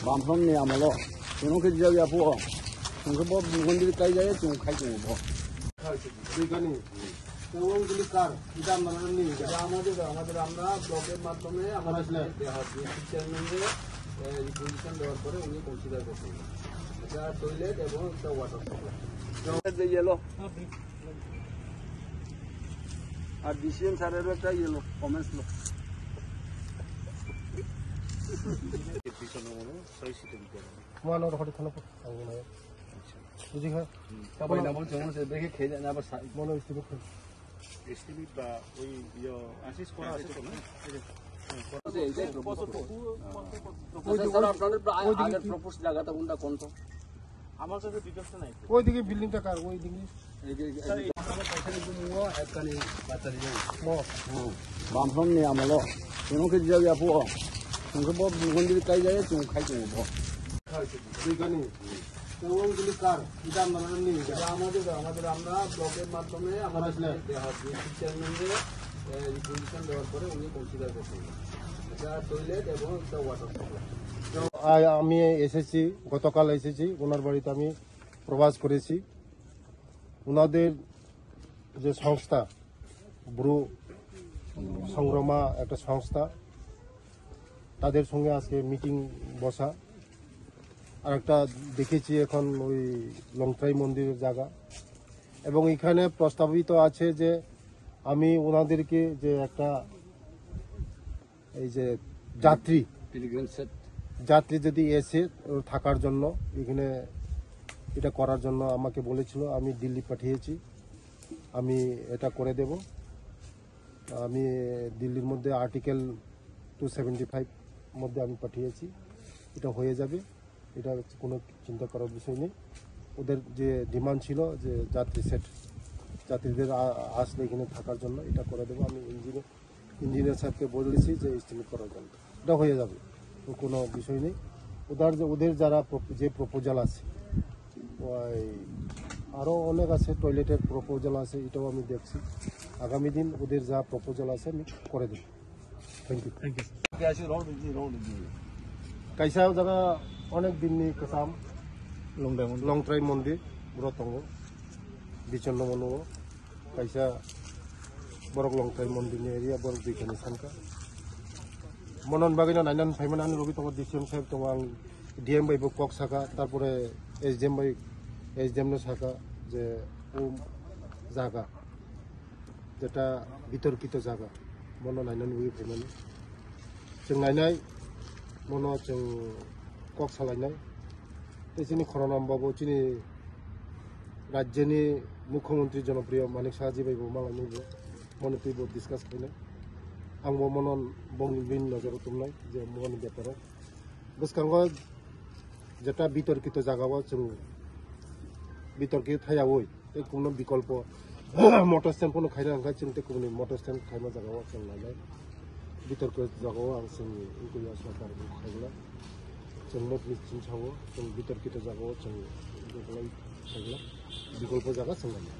밤섬 내 아무로 저는 그 지역에 아프고 그거 뭐 물건들이 까이자에 좀 가지고 뭐 이거는 ওগুলি কার এটা আমরা নিয়ে এটা আমাদের আমরা ব্লকের মাধ্যমে আমাদের চেয়ারম্যানকে রিপোজিশন দেওয়ার পরে উনি কনসিডার করছেন এটা টয়লেট এবং একটা ওয়াটার সাপ্লাই ইয়েলো আর ডিসিএম স্যারেরও একটা ইয়েলো কমেন্টস লো মানব হঠাৎ থানা বুঝি হ্যাঁ তারপরে নাম যেমন সে দেখে খেয়ে যায় না আবার মনে স্টিভ estimate ba ওই assist করা আছে তো না আগের প্রপোজ জায়গাটা কোনটা কোন তো আমার কাছে ডিটেইলসটা নাই ওইদিকে বিল্ডিংটা কার ওইদিকে 밤섬 내 아무로 저는 그 지역에 아프고 그거 뭐 물건들이 까이자에 좀 가지고 뭐 এখানে ওগুলি কার এটা আমরা নিয়ে এটা আমাদের আমরা ব্লকের মাধ্যমে আমাদের চেয়ারম্যানকে রিপোজিশন দেওয়ার পরে উনি কনসিডার করছেন এটা টয়লেট এবং একটা ওয়াটার সাপ্লাই আমি এসেছি গতকাল এসেছি ওনার বাড়িতে আমি প্রবাস করেছি ওনাদের যে সংস্থা ব্রু সংগ্রামা একটা সংস্থা তাদের সঙ্গে আজকে মিটিং বসা আর একটা দেখেছি এখন ওই লংট্রাই মন্দিরের জায়গা এবং এখানে প্রস্তাবিত আছে যে আমি ওনাদেরকে যে একটা এই যে যাত্রী যদি এসে থাকার জন্য এখানে এটা করার জন্য আমাকে বলেছিল আমি দিল্লি পাঠিয়েছি আমি এটা করে দেব আমি দিল্লির মধ্যে আর্টিকেল 275 মধ্যে আমি পাঠিয়েছি এটা হয়ে যাবে এটা কোনো চিন্তা করার বিষয় নেই ওদের যে ডিমান্ড ছিল যে যাত্রীদের আসলে এখানে থাকার জন্য এটা করে দেবো আমি ইঞ্জিনিয়ার সাহেবকে বলেছি যে এস্টিমেট করার জন্য এটা হয়ে যাবে কোনো বিষয় নেই ওদের যারা যে প্রপোজাল আছে ওই আরও অনেক আছে টয়লেটের প্রপোজাল আছে এটাও আমি দেখছি আগামী দিন ওদের যা প্রপোজাল আছে আমি করে দেব থ্যাংক ইউ কাইসা জায়গা অনেক দিননি কাসাম লংট্রাই মন্দির ব্রতঙ্গ বিচন্ন মনো কাইসা বরক লংট্রাই মন্দিরनि एरिया बरक दैखानि सानका मनन बागैना नायनान फाइमान आं रबि तंग डिसिएम साहेब तंग आं ডিএম বাইবো কক সাকা তারপরে এসডিএম नो সাকা যে ও জায়গা যেটা বিতর্কিত জায়গা মন নাयनान লুই ফাইমাनि जों नायनाय মনো जों কক সালাयनाय जोंनि खरनामबाबो जोंनि राज्यनि मुख्यमंत्री जनप्रिय मानिक साहाजी बायबो मालायनिबो मने तुइबो डिसकास खालायनाय आंबो मनन बंगिन नजर तुमनाय जे मनि बेपाराव गोसखांगो जेटा बितर्कित जागाव जों बितर्कित थायावै ते कोनो विकल्प मटर स्टैंड फोनो खायना अंगा जों ते कोनो मटर स्टैंड खायमा जागाव जों नायनाय बितर्कित जागाव आं जोंनि इंकुया सरकारखौ खायला जों नट मिथिं सावो जों बितर्कित जागाव जों खायला विकल्प जागा जों नायनाय